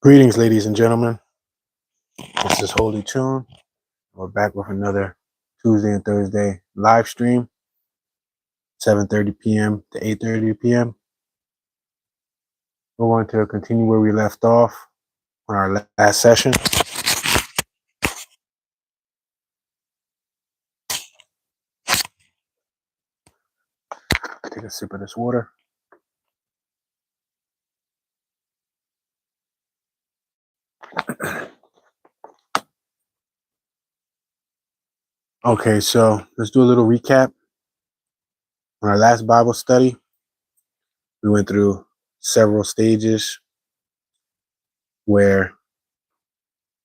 Greetings, ladies and gentlemen. This is Holy Toon. We're back with another Tuesday and Thursday live stream, 7:30 p.m. to 8:30 p.m. We're going to continue where we left off on our last session. Take a sip of this water. Okay, so let's do a little recap. On our last Bible study, we went through several stages where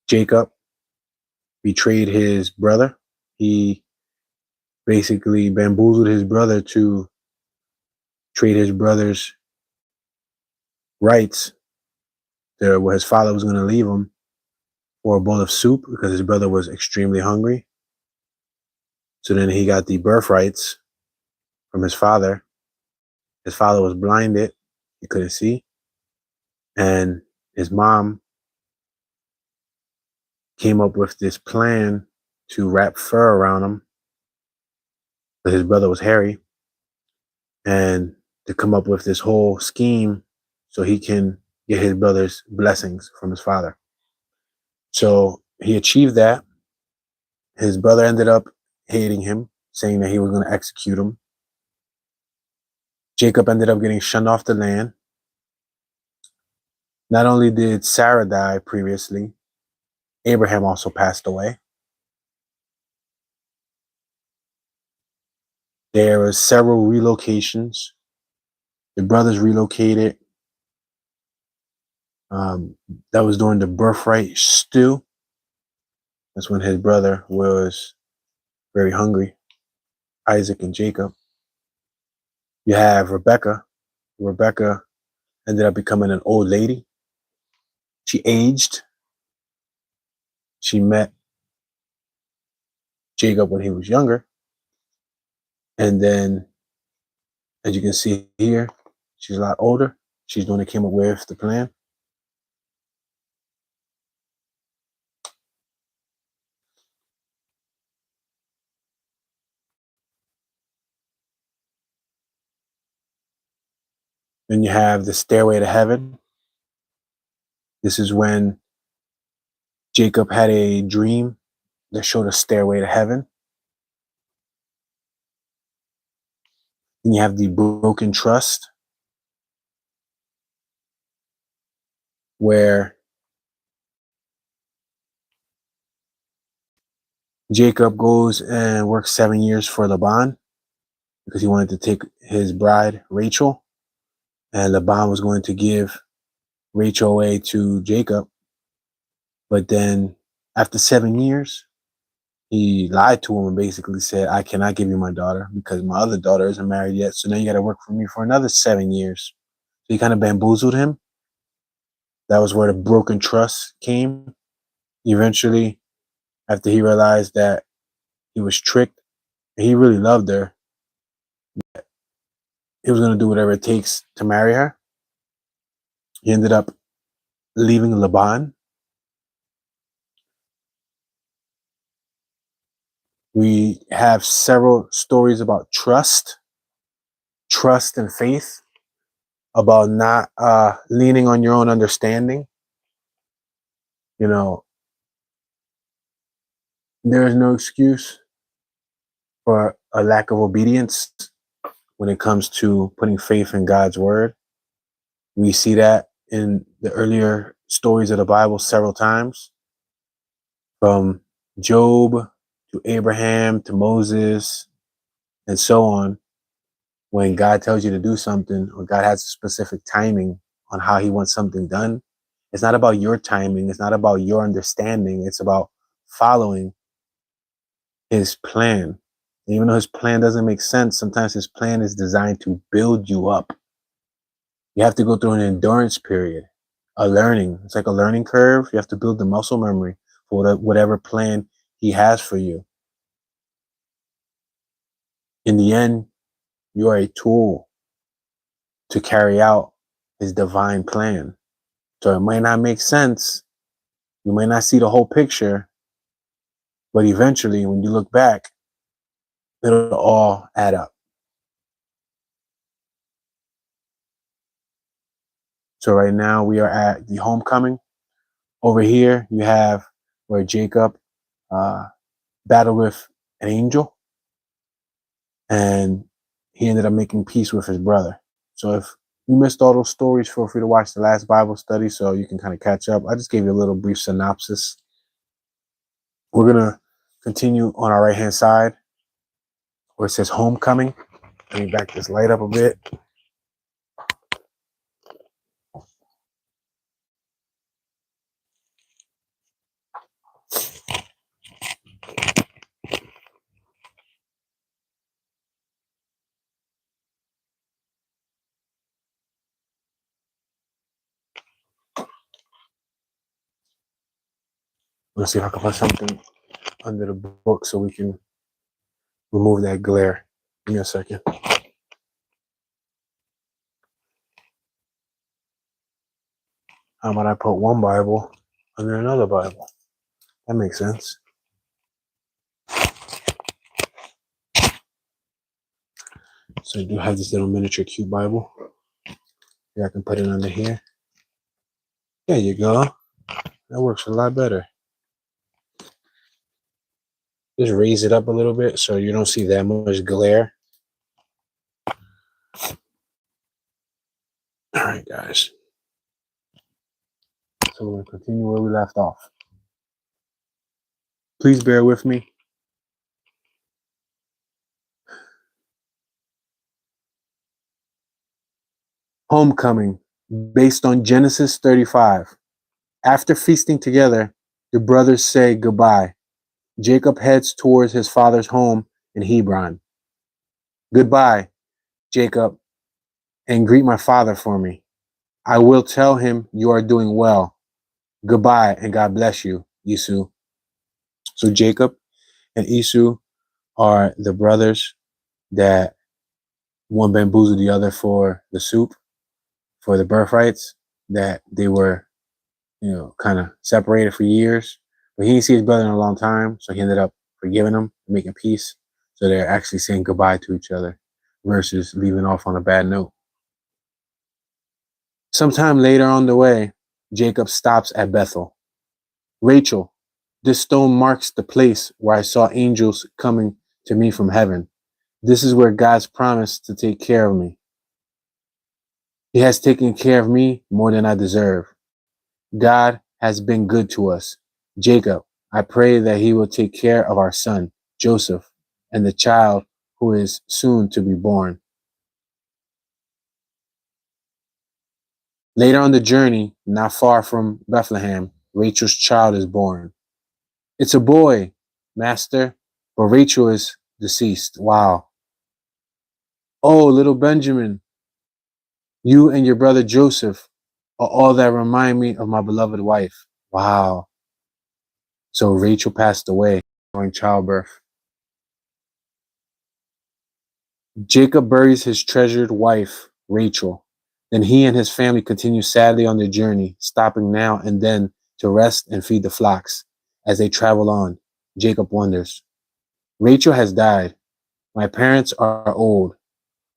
Jacob betrayed his brother. He basically bamboozled his brother to trade his brother's rights to where his father was going to leave him for a bowl of soup because his brother was extremely hungry. So then he got the birthrights from his father. His father was blinded. He couldn't see. And his mom came up with this plan to wrap fur around him because his brother was hairy, and to come up with this whole scheme so he can get his brother's blessings from his father. So he achieved that. His brother ended up hating him, saying that he was going to execute him. Jacob ended up getting shunned off the land. Not only did Sarah die previously, Abraham also passed away. There were several relocations. The brothers relocated. That was during the birthright stew. That's when his brother was very hungry, Isaac and Jacob. You have Rebecca. Rebecca ended up becoming an old lady. She aged. She met Jacob when he was younger. And then, as you can see here, she's a lot older. She's the one that came up with the plan. Then you have the stairway to heaven. This is when Jacob had a dream that showed a stairway to heaven. Then you have the broken trust, where Jacob goes and works 7 years for Laban because he wanted to take his bride, Rachel. And Laban was going to give Rachel away to Jacob. But then after 7 years, he lied to him and basically said, I cannot give you my daughter because my other daughter isn't married yet. So now you got to work for me for another 7 years. So he kind of bamboozled him. That was where the broken trust came. Eventually, after he realized that he was tricked, and he really loved her, he was going to do whatever it takes to marry her. He ended up leaving Laban. We have several stories about trust and faith, about not leaning on your own understanding. You know, there is no excuse for a lack of obedience when it comes to putting faith in God's word. We see that in the earlier stories of the Bible several times, from Job to Abraham to Moses and so on. When God tells you to do something, or God has a specific timing on how he wants something done, it's not about your timing. It's not about your understanding. It's about following his plan. And even though his plan doesn't make sense, sometimes his plan is designed to build you up. You have to go through an endurance period, a learning. It's like a learning curve. You have to build the muscle memory for whatever plan he has for you. In the end, you are a tool to carry out his divine plan. So it might not make sense. You might not see the whole picture, but eventually, when you look back, it'll all add up. So right now we are at the homecoming. Over here, you have where Jacob uh, battled with an angel, and he ended up making peace with his brother. So if you missed all those stories, feel free to watch the last Bible study so you can kind of catch up. I just gave you a little brief synopsis. We're gonna continue on our right hand side where it says homecoming. Let me back this light up a bit. Let's see if I can put something under the book so we can remove that glare. Give me a second. How about I put one Bible under another Bible? That makes sense. So I do have this little miniature cute Bible. Yeah, I can put it under here. There you go. That works a lot better. Just raise it up a little bit so you don't see that much glare. All right, guys. So we're going to continue where we left off. Please bear with me. Homecoming, based on Genesis 35. After feasting together, the brothers say goodbye. Jacob heads towards his father's home in Hebron. Goodbye, Jacob, and greet my father for me. I will tell him you are doing well. Goodbye, and God bless you, Esau. So Jacob and Esau are the brothers that one bamboozled the other for the soup, for the birthrights, that they were, kind of separated for years. But he didn't see his brother in a long time, so he ended up forgiving him, making peace. So they're actually saying goodbye to each other versus leaving off on a bad note. Sometime later on the way, Jacob stops at Bethel. Rachel, this stone marks the place where I saw angels coming to me from heaven. This is where God's promised to take care of me. He has taken care of me more than I deserve. God has been good to us. Jacob, I pray that he will take care of our son, Joseph, and the child who is soon to be born. Later on the journey, not far from Bethlehem, Rachel's child is born. It's a boy, master, but Rachel is deceased. Wow. Oh, little Benjamin, you and your brother Joseph are all that remind me of my beloved wife. Wow. So Rachel passed away during childbirth. Jacob buries his treasured wife, Rachel. Then he and his family continue sadly on their journey, stopping now and then to rest and feed the flocks. As they travel on, Jacob wonders, Rachel has died. My parents are old.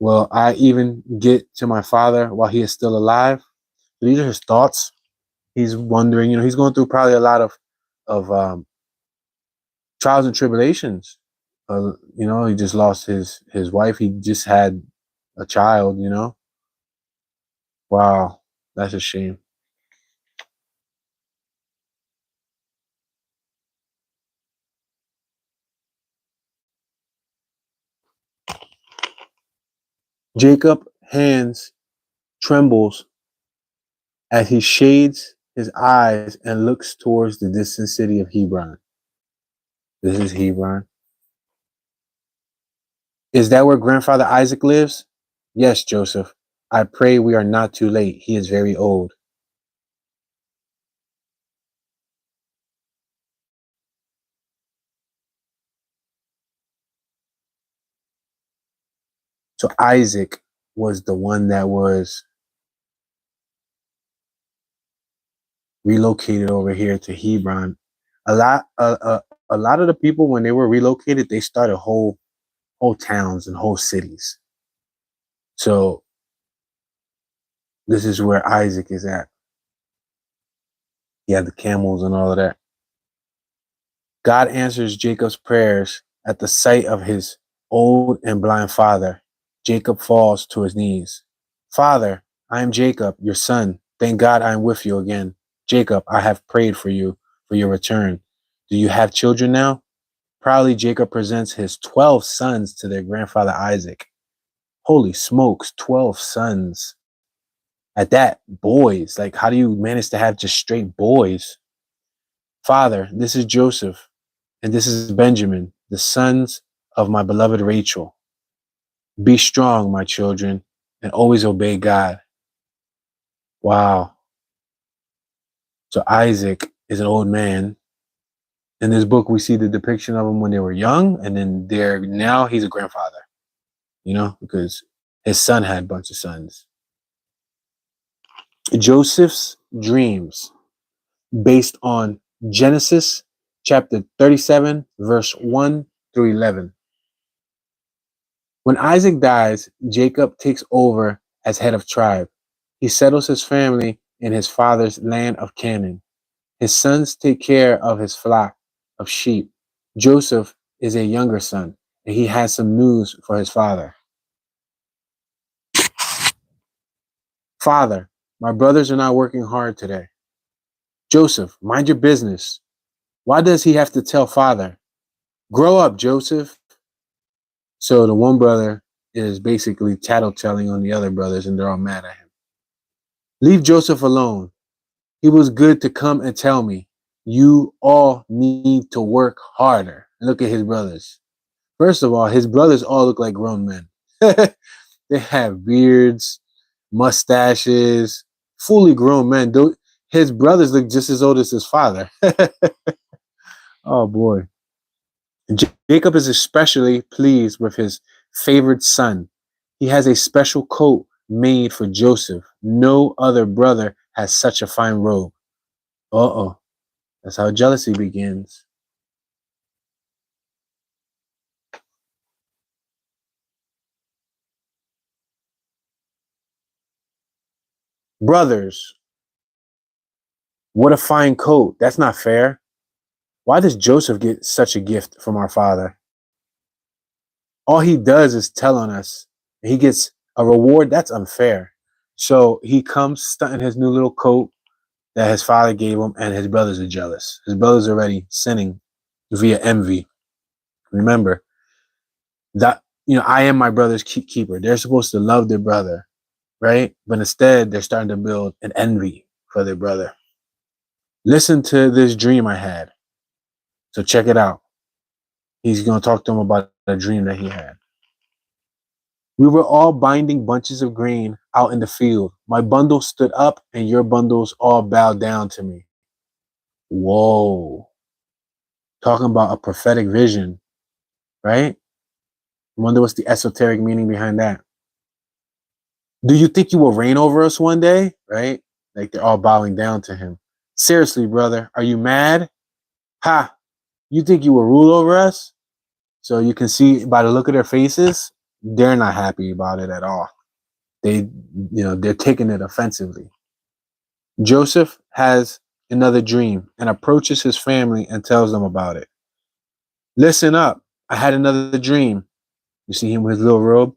Will I even get to my father while he is still alive? These are his thoughts. He's wondering, he's going through probably a lot of trials and tribulations. He just lost his wife. He just had a child. Wow, that's a shame. Jacob hands trembles as he shades his eyes and looks towards the distant city of Hebron. This is Hebron. Is that where grandfather Isaac lives? Yes, Joseph. I pray we are not too late. He is very old. So Isaac was the one that was relocated over here to Hebron. A lot of the people, when they were relocated, they started whole towns and whole cities. So this is where Isaac is at. He had the camels and all of that. God answers Jacob's prayers at the sight of his old and blind father. Jacob falls to his knees. Father, I am Jacob, your son. Thank God I am with you again. Jacob, I have prayed for you for your return. Do you have children now? Proudly, Jacob presents his 12 sons to their grandfather Isaac. Holy smokes, 12 sons. At that, boys. Like, how do you manage to have just straight boys? Father, this is Joseph, and this is Benjamin, the sons of my beloved Rachel. Be strong, my children, and always obey God. Wow. So Isaac is an old man. In this book, we see the depiction of him when they were young, and then now he's a grandfather, because his son had a bunch of sons. Joseph's dreams, based on Genesis chapter 37, verse 1 through 11. When Isaac dies, Jacob takes over as head of tribe. He settles his family in his father's land of Canaan. His sons take care of his flock of sheep. Joseph is a younger son, and he has some news for his father. Father, my brothers are not working hard today. Joseph, mind your business. Why does he have to tell father? Grow up, Joseph. So the one brother is basically tattletelling on the other brothers, and they're all mad at him. Leave Joseph alone. He was good to come and tell me. You all need to work harder. Look at his brothers. First of all, his brothers all look like grown men. They have beards, mustaches, fully grown men. His brothers look just as old as his father. Oh boy. Jacob is especially pleased with his favored son. He has a special coat made for Joseph. No other brother has such a fine robe. Uh-oh. That's how jealousy begins. Brothers, what a fine coat. That's not fair. Why does Joseph get such a gift from our father? All he does is tell on us. He gets a reward. That's unfair. So he comes stunting his new little coat that his father gave him, and his brothers are jealous. His brothers are already sinning via envy. Remember that, I am my brother's keeper. They're supposed to love their brother, right? But instead, they're starting to build an envy for their brother. Listen to this dream I had. So check it out. He's going to talk to him about a dream that he had. We were all binding bunches of grain out in the field. My bundle stood up and your bundles all bowed down to me. Whoa. Talking about a prophetic vision, right? I wonder what's the esoteric meaning behind that. Do you think you will reign over us one day? Right? Like they're all bowing down to him. Seriously, brother, are you mad? Ha! You think you will rule over us? So you can see by the look of their faces, they're not happy about it at all. They're taking it offensively. Joseph has another dream and approaches his family and tells them about it. Listen up. I had another dream. You see him with his little robe?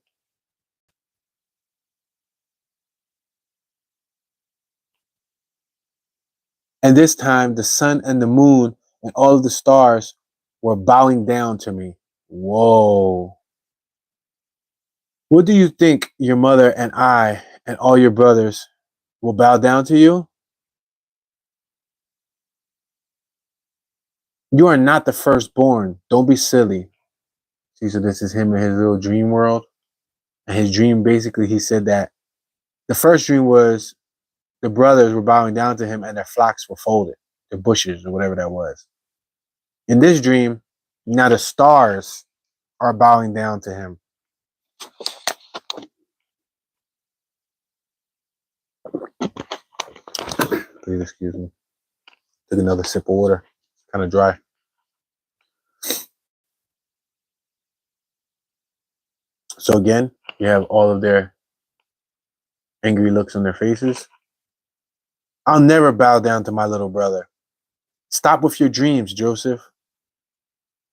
And this time, the sun and the moon and all of the stars were bowing down to me. Whoa. What do you think your mother and I and all your brothers will bow down to you? You are not the firstborn. Don't be silly. See, so this is him in his little dream world. And his dream, basically, he said that the first dream was the brothers were bowing down to him and their flocks were folded, their bushes or whatever that was. In this dream, now the stars are bowing down to him. Please excuse me. Took another sip of water. Kind of dry. So again, you have all of their angry looks on their faces. I'll never bow down to my little brother. Stop with your dreams, Joseph.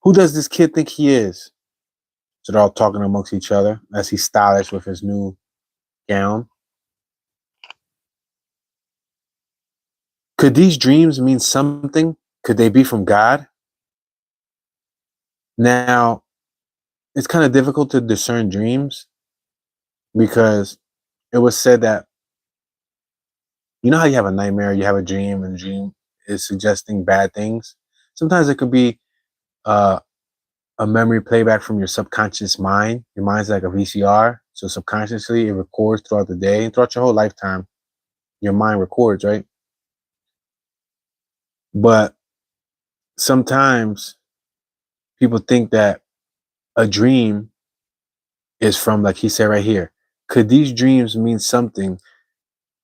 Who does this kid think he is? So they're all talking amongst each other as he's stylish with his new gown. Could these dreams mean something? Could they be from God? Now, it's kind of difficult to discern dreams because it was said that, you know how you have a nightmare, you have a dream, and the dream is suggesting bad things? Sometimes it could be uh, a memory playback from your subconscious mind. Your mind's like a VCR. So subconsciously, it records throughout the day, throughout your whole lifetime. Your mind records, right? But sometimes people think that a dream is from, like he said right here, could these dreams mean something?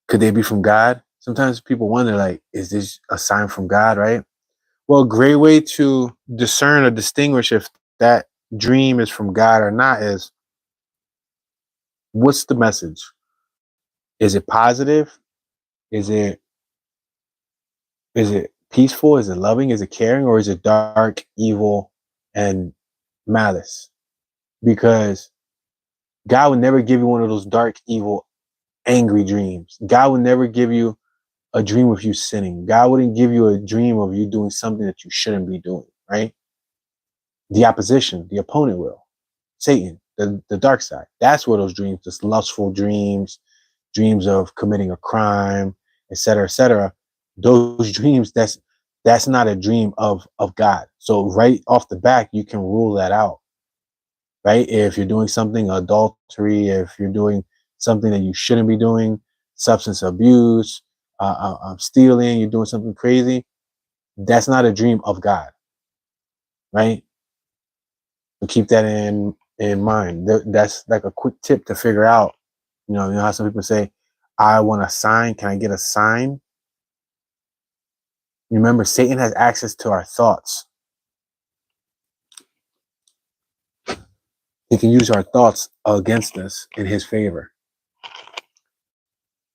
Could they be from God? Sometimes people wonder, like, is this a sign from God, right? Well, a great way to discern or distinguish if that dream is from God or not is, what's the message? Is it positive? Is it is it peaceful? Is it loving? Is it caring? Or is it dark, evil, and malice? Because God would never give you one of those dark, evil, angry dreams. God would never give you a dream of you sinning. God wouldn't give you a dream of you doing something that you shouldn't be doing, right? The opposition, the opponent will. Satan, the dark side. That's where those dreams, just lustful dreams, dreams of committing a crime, et cetera, those dreams, that's not a dream of God. So right off the back, you can rule that out, right? If you're doing something adultery, if you're doing something that you shouldn't be doing, substance abuse, stealing, you're doing something crazy, that's not a dream of God, right? So keep that in mind. That's like a quick tip to figure out. You know how some people say, "I want a sign. Can I get a sign?" Remember, Satan has access to our thoughts. He can use our thoughts against us in his favor.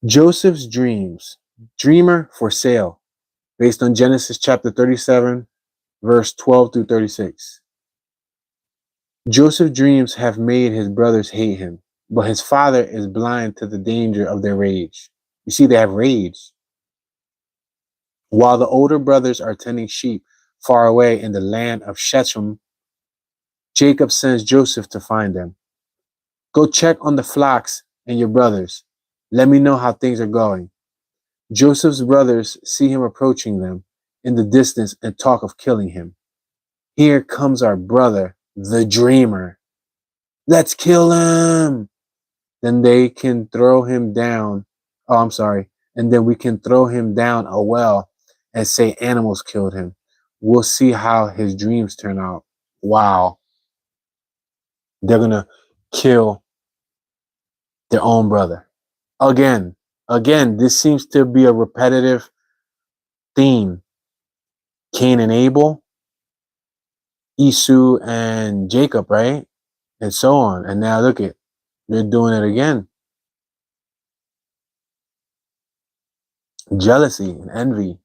Joseph's dreams, dreamer for sale, based on Genesis chapter 37, verse 12 through 36. Joseph's dreams have made his brothers hate him, but his father is blind to the danger of their rage. You see, they have rage. While the older brothers are tending sheep far away in the land of Shechem, Jacob sends Joseph to find them. Go check on the flocks and your brothers. Let me know how things are going. Joseph's brothers see him approaching them in the distance and talk of killing him. Here comes our brother, the dreamer. Let's kill him. Then they can throw him down. Oh, I'm sorry. And then we can throw him down a well and say animals killed him. We'll see how his dreams turn out. Wow. They're going to kill their own brother. Again, this seems to be a repetitive theme. Cain and Abel, Esau and Jacob, right? And so on. And now look at, they're doing it again. Jealousy and envy.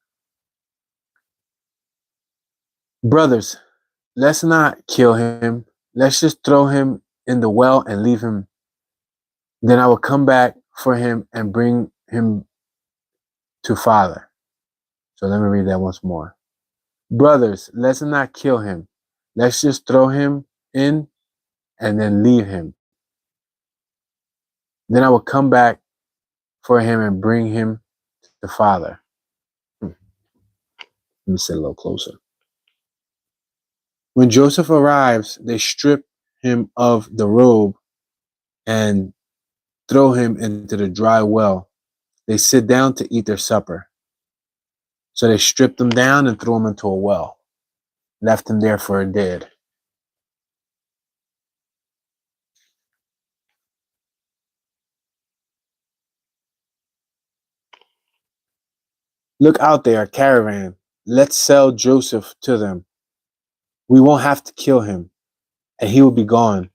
Brothers, let's not kill him. Let's just throw him in the well and leave him. Then I will come back for him and bring him to father. So let me read that once more. Brothers, let's not kill him. Let's just throw him in and then leave him. Then I will come back for him and bring him to the father. Let me sit a little closer. When Joseph arrives, they strip him of the robe and throw him into the dry well. They sit down to eat their supper. So they stripped him down and threw him into a well, left him there for dead. Look out there, a caravan. let's sell Joseph to them. We won't have to kill him, and he will be gone.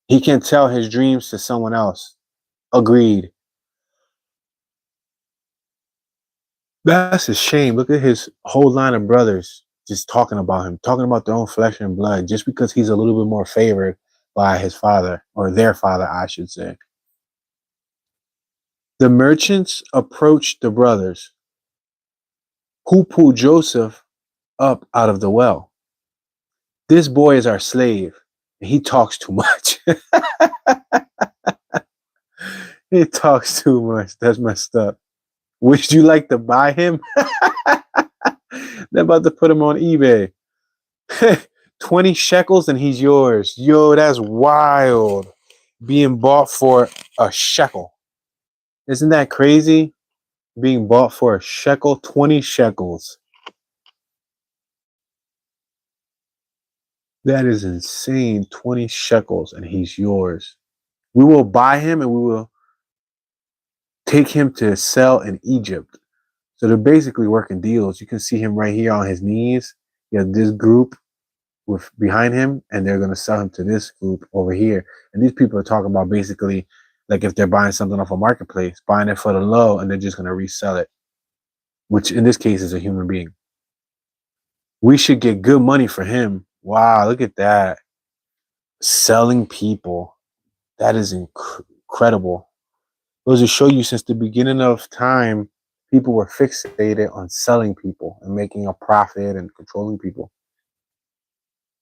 He can tell his dreams to someone else. Agreed. That's a shame. Look at his whole line of brothers just talking about him, talking about their own flesh and blood, just because he's a little bit more favored by his father, or their father, I should say. The merchants approached the brothers, who pulled Joseph up out of the well. This boy is our slave, and he talks too much. He talks too much. That's messed up. Would you like to buy him? They're about to put him on eBay. 20 shekels and he's yours. Yo, that's wild. Being bought for a shekel. Isn't that crazy? Being bought for a shekel, 20 shekels. That is insane. 20 shekels and he's yours. We will buy him and we will take him to sell in Egypt. So they're basically working deals. You can see him right here on his knees. You have this group with behind him, and they're gonna sell him to this group over here. And these people are talking about basically like if they're buying something off a marketplace, buying it for the low, and they're just gonna resell it, which in this case is a human being. We should get good money for him. Wow, look at that. Selling people. That is incredible. Those to show you since the beginning of time, people were fixated on selling people and making a profit and controlling people.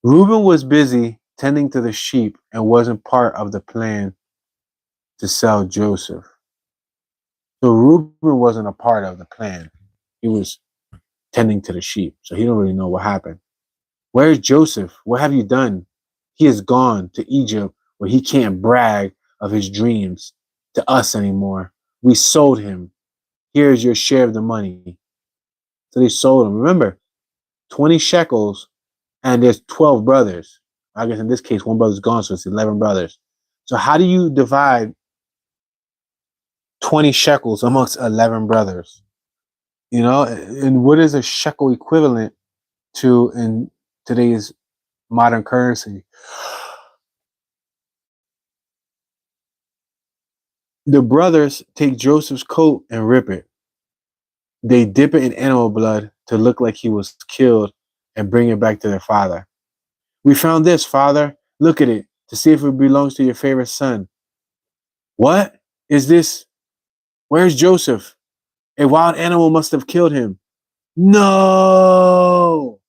Reuben was busy tending to the sheep and wasn't part of the plan to sell Joseph. So Reuben wasn't a part of the plan. He was tending to the sheep. So he don't really know what happened. Where's Joseph? What have you done? He has gone to Egypt where he can't brag of his dreams to us anymore. We sold him. Here's your share of the money. So they sold him. Remember, 20 shekels, and there's 12 brothers. I guess in this case, one brother's gone, so it's 11 brothers. So how do you divide 20 shekels amongst 11 brothers? You know, and what is a shekel equivalent to in today's modern currency? The brothers take Joseph's coat and rip it. They dip it in animal blood to look like he was killed and bring it back to their father. We found this, father. Look at it to see if it belongs to your favorite son. What is this? Where's Joseph? A wild animal must have killed him. No.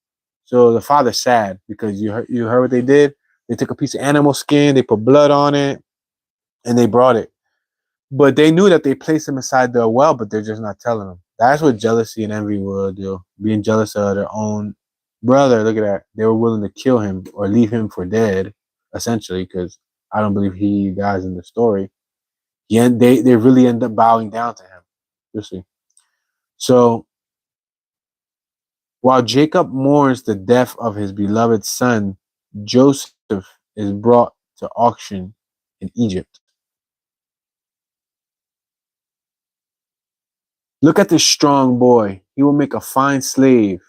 So the father's sad because you heard what they did? They took a piece of animal skin, they put blood on it, and they brought it. But they knew that they placed him inside the well, but they're just not telling him. That's what jealousy and envy will do. Being jealous of their own brother. Look at that. They were willing to kill him or leave him for dead, essentially, because I don't believe he dies in the story. They really end up bowing down to him. You see. So while Jacob mourns the death of his beloved son, Joseph is brought to auction in Egypt. Look at this strong boy. He will make a fine slave.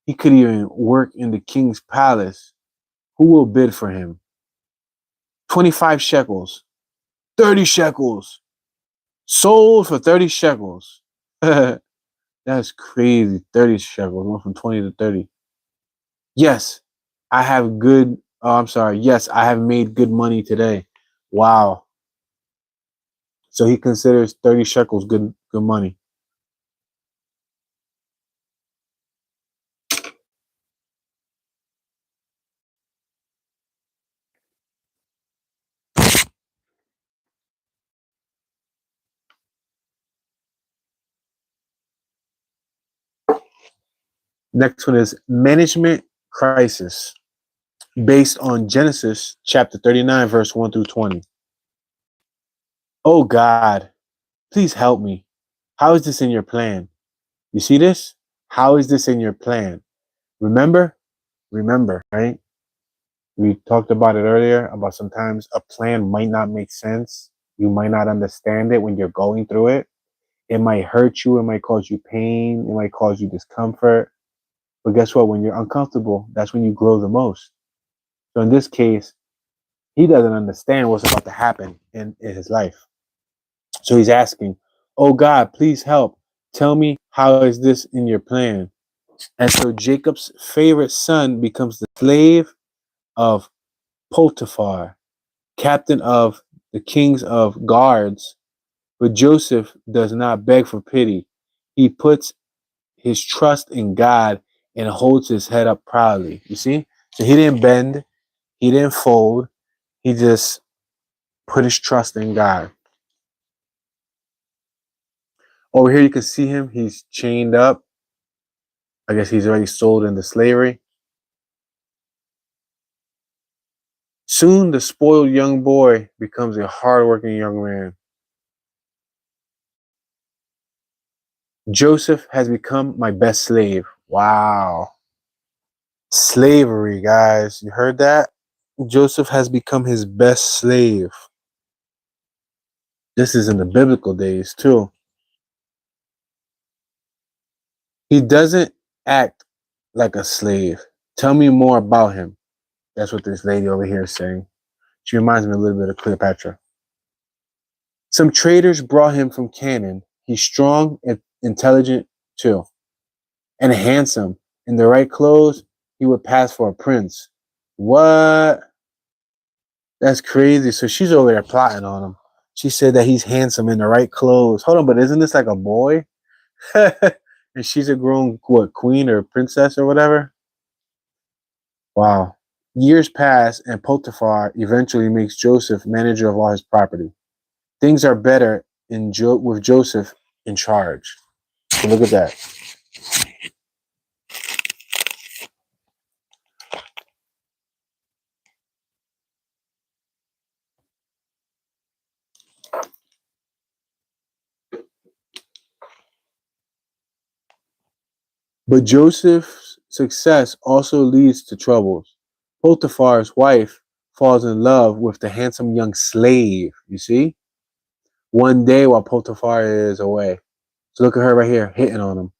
He could even work in the king's palace. Who will bid for him? 25 shekels. 30 shekels. Sold for 30 shekels. That's crazy. 30 shekels. Went from 20 to 30. Yes, I have good. Oh, I'm sorry. Yes, I have made good money today. Wow. So he considers 30 shekels good money. Next one is management crisis, based on Genesis chapter 39, verse 1 through 20. Oh God, please help me. How is this in your plan? You see this? How is this in your plan? Remember, right? We talked about it earlier about sometimes a plan might not make sense. You might not understand it when you're going through it. It might hurt you. It might cause you pain. It might cause you discomfort. But guess what? When you're uncomfortable, that's when you grow the most. So in this case, he doesn't understand what's about to happen in his life. So he's asking, "Oh God, please help. Tell me, how is this in your plan?" And so Jacob's favorite son becomes the slave of Potiphar, captain of the kings of guards. But Joseph does not beg for pity. He puts his trust in God and holds his head up proudly. You see? So he didn't bend, he didn't fold, he just put his trust in God. Over here, you can see him. He's chained up. I guess he's already sold into slavery. Soon, the spoiled young boy becomes a hardworking young man. Joseph has become my best slave. Wow. Slavery, guys. You heard that? Joseph has become his best slave. This is in the biblical days, too. He doesn't act like a slave. Tell me more about him. That's what this lady over here is saying. She reminds me a little bit of Cleopatra. Some traders brought him from Canaan. He's strong and intelligent too, and handsome. In the right clothes, he would pass for a prince. What? That's crazy. So she's over there plotting on him. She said that he's handsome in the right clothes. Hold on, but isn't this like a boy? And she's a grown what, queen or princess or whatever? Wow. Years pass, and Potiphar eventually makes Joseph manager of all his property. Things are better with Joseph in charge. So look at that. But Joseph's success also leads to troubles. Potiphar's wife falls in love with the handsome young slave, you see? One day while Potiphar is away. So look at her right here, hitting on him.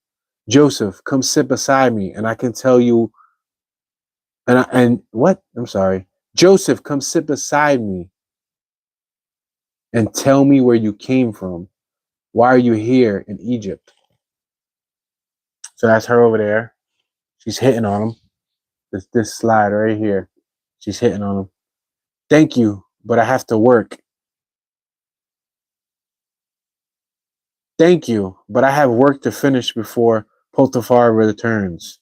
Joseph, come sit beside me, and I can tell you. And what? I'm sorry. Joseph, come sit beside me and tell me where you came from. Why are you here in Egypt? So that's her over there. She's hitting on him. This slide right here. She's hitting on him. Thank you, but I have to work. Thank you, but I have work to finish before Potiphar returns.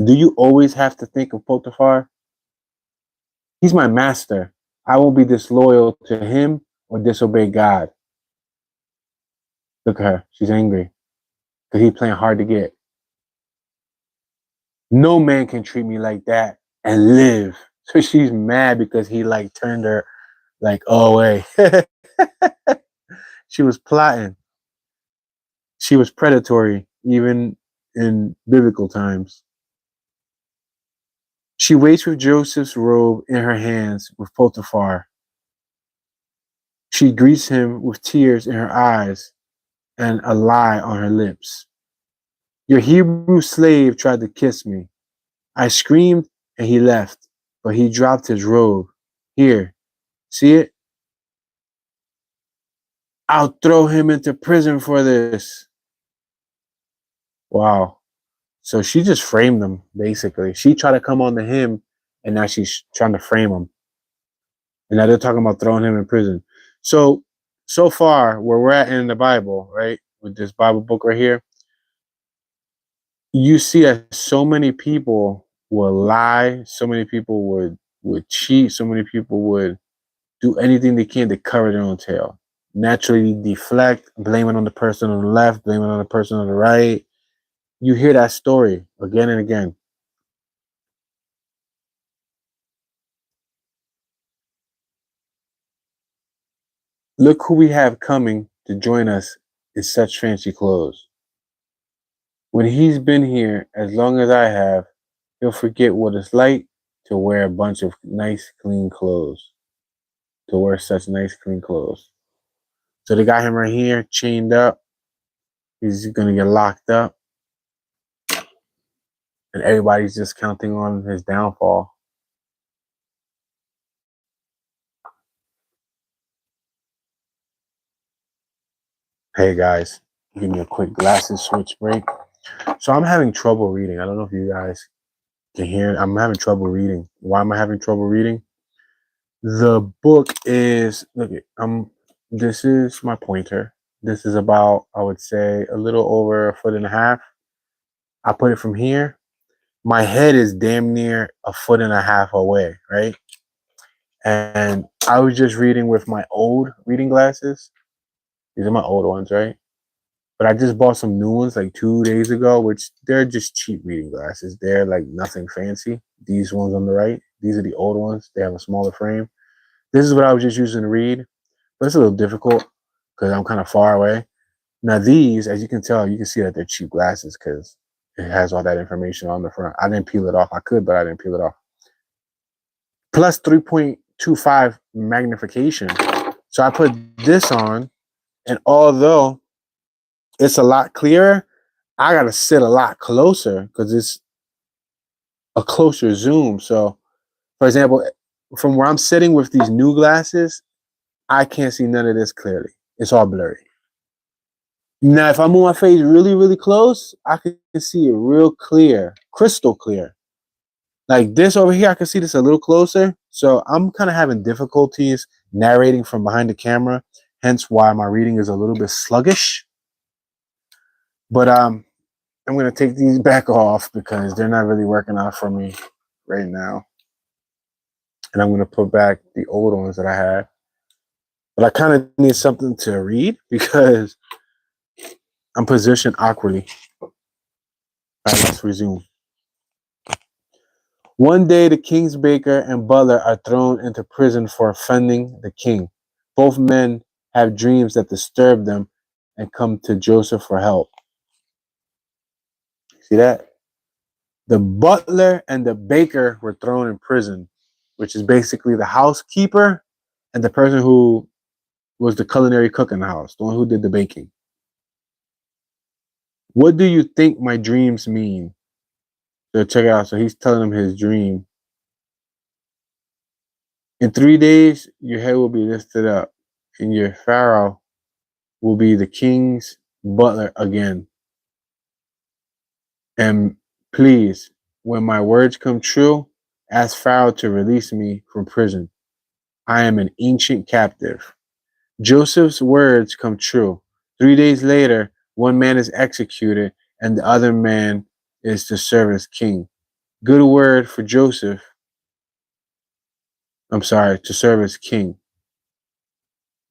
Do you always have to think of Potiphar? He's my master. I won't be disloyal to him or disobey God. Look at her. She's angry because he's playing hard to get. No man can treat me like that and live. So she's mad because he like turned her like away. She was plotting. She was predatory even in biblical times. She waits with Joseph's robe in her hands with Potiphar. She greets him with tears in her eyes and a lie on her lips. Your Hebrew slave tried to kiss me. I screamed and he left, but he dropped his robe. Here, see it? I'll throw him into prison for this. Wow. So she just framed him, basically. She tried to come on to him, and now she's trying to frame him. And now they're talking about throwing him in prison. So far, where we're at in the Bible, right, with this Bible book right here, you see that so many people will lie, so many people would cheat, so many people would do anything they can to cover their own tail. Naturally deflect, blame it on the person on the left, blame it on the person on the right. You hear that story again and again. Look who we have coming to join us in such fancy clothes. When he's been here as long as I have, he'll forget what it's like to wear a bunch of nice, clean clothes. To wear such nice, clean clothes. So they got him right here, chained up. He's gonna get locked up, and everybody's just counting on his downfall. Hey guys, give me a quick glasses switch break. So I'm having trouble reading. I don't know if you guys can hear it. I'm having trouble reading. Why am I having trouble reading? The book is look. This is my pointer. This is about, I would say, a little over a foot and a half. I put it from here. My head is damn near a foot and a half away, right? And I was just reading with my old reading glasses. These are my old ones, right? But I just bought some new ones like 2 days ago, which they're just cheap reading glasses. They're like nothing fancy. These ones on the right, these are the old ones. They have a smaller frame. This is what I was just using to read, but it's a little difficult because I'm kind of far away. Now these, as you can tell, you can see that they're cheap glasses because it has all that information on the front. I didn't peel it off. I could, but I didn't peel it off. Plus 3.25 magnification. So I put this on, and although it's a lot clearer, I gotta sit a lot closer because it's a closer zoom. So, for example, from where I'm sitting with these new glasses, I can't see none of this clearly. It's all blurry. Now, if I move my face really, really close, I can see it real clear, crystal clear. Like this over here, I can see this a little closer. So I'm kind of having difficulties narrating from behind the camera, hence why my reading is a little bit sluggish. But I'm gonna take these back off because they're not really working out for me right now. And I'm gonna put back the old ones that I had. But I kind of need something to read because I'm positioned awkwardly. All right, let's resume. One day, the king's baker and butler are thrown into prison for offending the king. Both men have dreams that disturb them and come to Joseph for help. See that? The butler and the baker were thrown in prison, which is basically the housekeeper and the person who was the culinary cook in the house, the one who did the baking. What do you think my dreams mean? So check it out. So he's telling him his dream. In 3 days, your head will be lifted up, and your pharaoh will be the king's butler again. And please, when my words come true, ask Pharaoh to release me from prison. I am an ancient captive. Joseph's words come true. 3 days later, one man is executed, and the other man is to serve as king. Good word for Joseph. I'm sorry, to serve as king.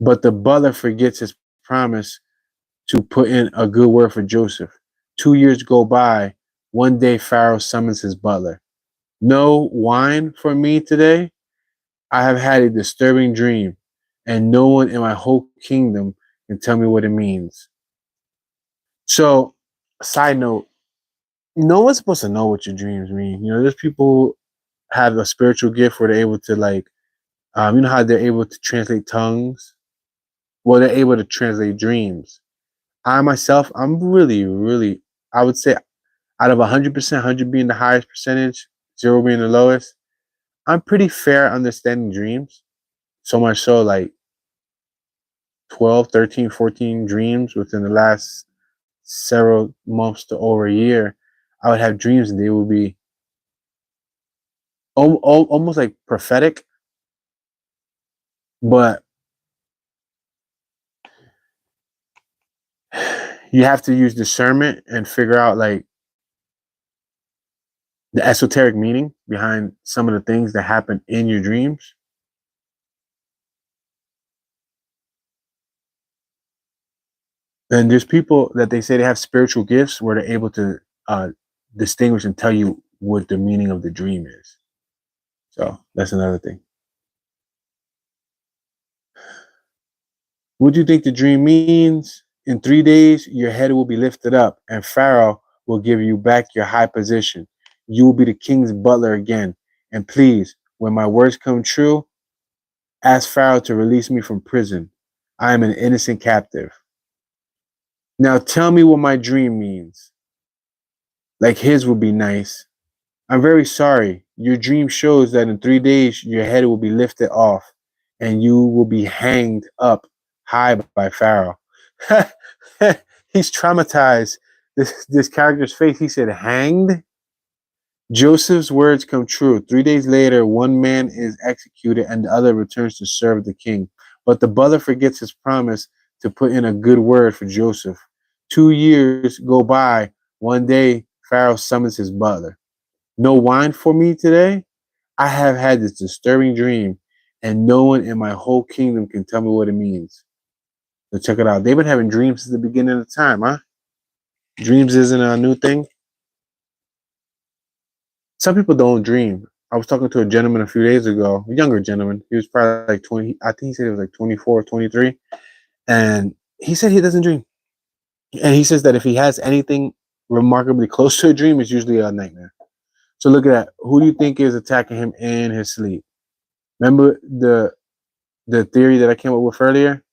But the butler forgets his promise to put in a good word for Joseph. 2 years go by. One day, Pharaoh summons his butler. No wine for me today? I have had a disturbing dream, and no one in my whole kingdom can tell me what it means. So, side note, no one's supposed to know what your dreams mean. You know, there's people who have a spiritual gift where they're able to, like, you know how they're able to translate tongues? Well, they're able to translate dreams. I myself, I'm really, really, I would say out of 100%, 100 being the highest percentage, 0 being the lowest, I'm pretty fair understanding dreams. So much so, like 12, 13, 14 dreams within the last several months to over a year, I would have dreams and they would be almost like prophetic, but you have to use discernment and figure out like the esoteric meaning behind some of the things that happen in your dreams. And there's people that they say they have spiritual gifts where they're able to distinguish and tell you what the meaning of the dream is. So that's another thing. What do you think the dream means? In 3 days, your head will be lifted up, and Pharaoh will give you back your high position. You will be the king's butler again. And please, when my words come true, ask Pharaoh to release me from prison. I am an innocent captive. Now tell me what my dream means. Like his would be nice. I'm very sorry. Your dream shows that in 3 days your head will be lifted off and you will be hanged up high by Pharaoh. He's traumatized. This character's face, he said, hanged? Joseph's words come true. 3 days later, one man is executed and the other returns to serve the king. But the brother forgets his promise to put in a good word for Joseph. 2 years go by. One day, Pharaoh summons his butler. No wine for me today? I have had this disturbing dream, and no one in my whole kingdom can tell me what it means. So check it out. They've been having dreams since the beginning of time, huh? Dreams isn't a new thing. Some people don't dream. I was talking to a gentleman a few days ago, a younger gentleman. He was probably like 20. I think he said he was like 24 or 23. And he said he doesn't dream. And he says that if he has anything remarkably close to a dream, it's usually a nightmare. So look at that. Who do you think is attacking him in his sleep? Remember the theory that I came up with earlier?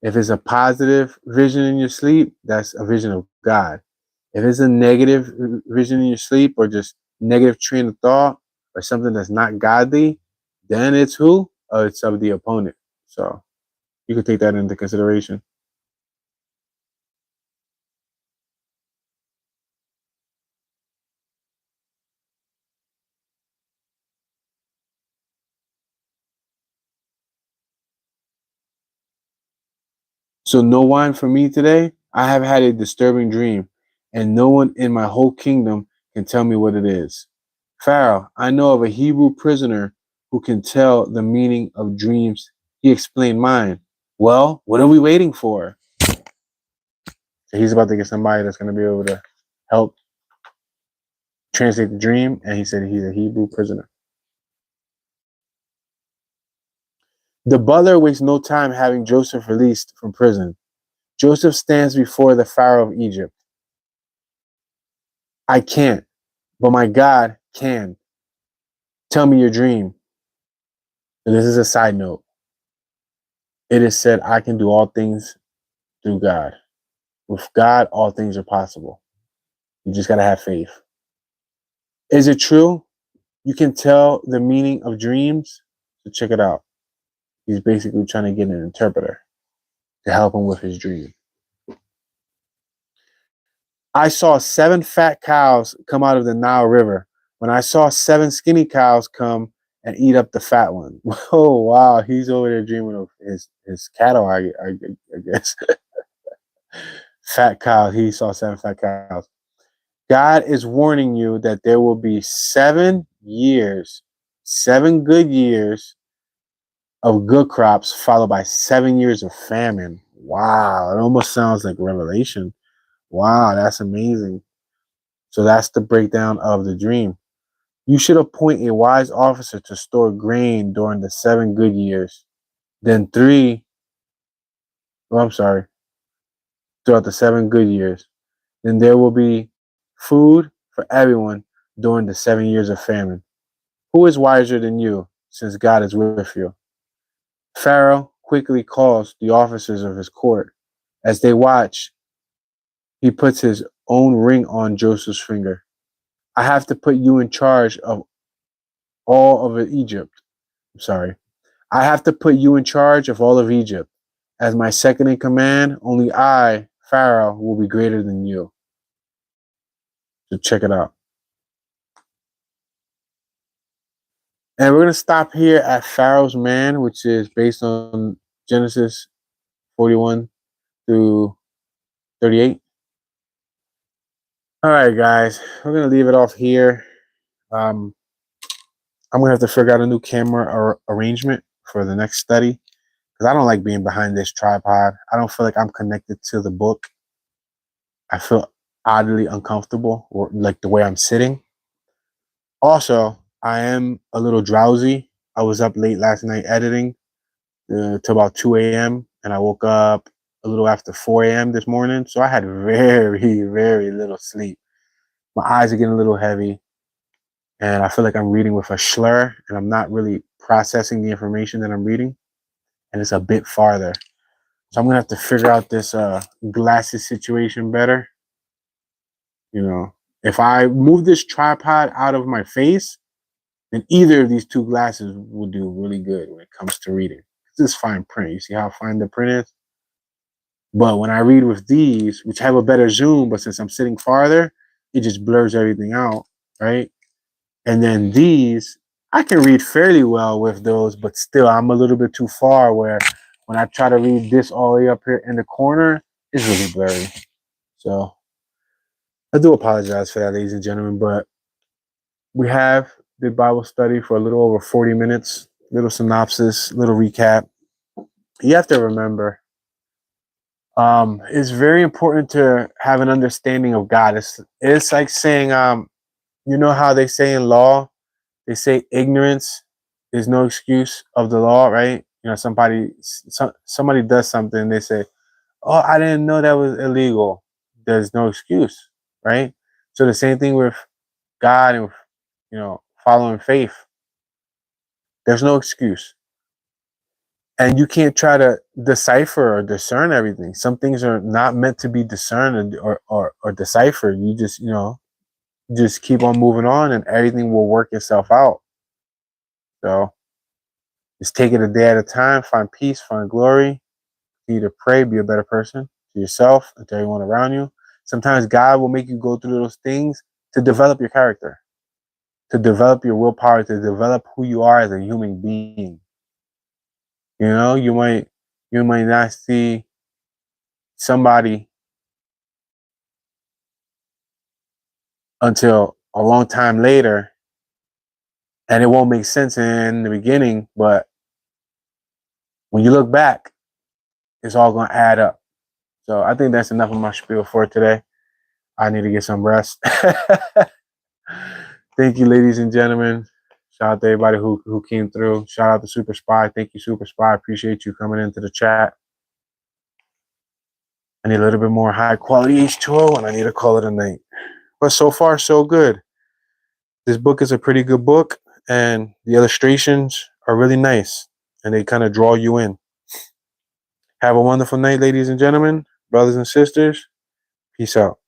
If it's a positive vision in your sleep, that's a vision of God. If it's a negative vision in your sleep or just negative train of thought or something that's not godly, then it's who? Oh, it's of the opponent. So you can take that into consideration. So no wine for me today. I have had a disturbing dream, and no one in my whole kingdom can tell me what it is. Pharaoh, I know of a Hebrew prisoner who can tell the meaning of dreams. He explained mine. Well, what are we waiting for? So he's about to get somebody that's going to be able to help translate the dream, and he said he's a Hebrew prisoner. The butler wastes no time having Joseph released from prison. Joseph stands before the Pharaoh of Egypt. I can't, but my God can. Tell me your dream. And this is a side note. It is said, I can do all things through God. With God, all things are possible. You just got to have faith. Is it true? You can tell the meaning of dreams? So check it out. He's basically trying to get an interpreter to help him with his dream. I saw 7 fat cows come out of the Nile River. When I saw 7 skinny cows come and eat up the fat one. Oh, wow. He's over there dreaming of his cattle, I guess. Fat cow. He saw 7 fat cows. God is warning you that there will be 7 years, 7 good years of good crops, followed by 7 years of famine. Wow. It almost sounds like Revelation. Wow, that's amazing. So that's the breakdown of the dream. You should appoint a wise officer to store grain during the 7 good years. Then I'm sorry, throughout the 7 good years. Then there will be food for everyone during the 7 years of famine. Who is wiser than you, since God is with you? Pharaoh quickly calls the officers of his court. As they watch, he puts his own ring on Joseph's finger. I have to put you in charge of all of Egypt. I'm sorry. I have to put you in charge of all of Egypt. As my second in command, only I, Pharaoh, will be greater than you. So check it out. And we're going to stop here at Pharaoh's man, which is based on Genesis 41 through 38. All right, guys, we're going to leave it off here. I'm going to have to figure out a new camera arrangement for the next study because I don't like being behind this tripod. I don't feel like I'm connected to the book. I feel oddly uncomfortable, or like the way I'm sitting. Also, I am a little drowsy. I was up late last night editing till about 2 a.m. and I woke up a little after 4 a.m. this morning. So I had very, very little sleep. My eyes are getting a little heavy and I feel like I'm reading with a slur and I'm not really processing the information that I'm reading. And it's a bit farther. So I'm gonna have to figure out this glasses situation better. You know, if I move this tripod out of my face, then either of these two glasses will do really good when it comes to reading. This is fine print. You see how fine the print is? But when I read with these, which have a better zoom, but since I'm sitting farther, it just blurs everything out, right? And then these, I can read fairly well with those, but still I'm a little bit too far where when I try to read this all the way up here in the corner, it's really blurry. So I do apologize for that, ladies and gentlemen, but we have the Bible study for a little over 40 minutes, little synopsis, little recap. You have to remember, it's very important to have an understanding of God. It's like saying, you know how they say in law, they say ignorance is no excuse of the law, right? You know, somebody does something, they say, "Oh, I didn't know that was illegal." There's no excuse, right? So the same thing with God and following faith. There's no excuse, and you can't try to decipher or discern everything. Some things are not meant to be discerned or deciphered. You just keep on moving on, and everything will work itself out. So just take it a day at a time. Find peace, find glory. Continue to pray, be a better person to yourself and to everyone around you. Sometimes God will make you go through those things to develop your character, to develop your willpower, to develop who you are as a human being. You know, you might not see somebody until a long time later, and it won't make sense in the beginning, but when you look back, it's all going to add up. So I think that's enough of my spiel for today. I need to get some rest. Thank you, ladies and gentlemen. Shout out to everybody who came through. Shout out to Super Spy. Thank you, Super Spy. Appreciate you coming into the chat. I need a little bit more high quality H2O, and I need to call it a night. But so far, so good. This book is a pretty good book, and the illustrations are really nice, and they kind of draw you in. Have a wonderful night, ladies and gentlemen, brothers and sisters. Peace out.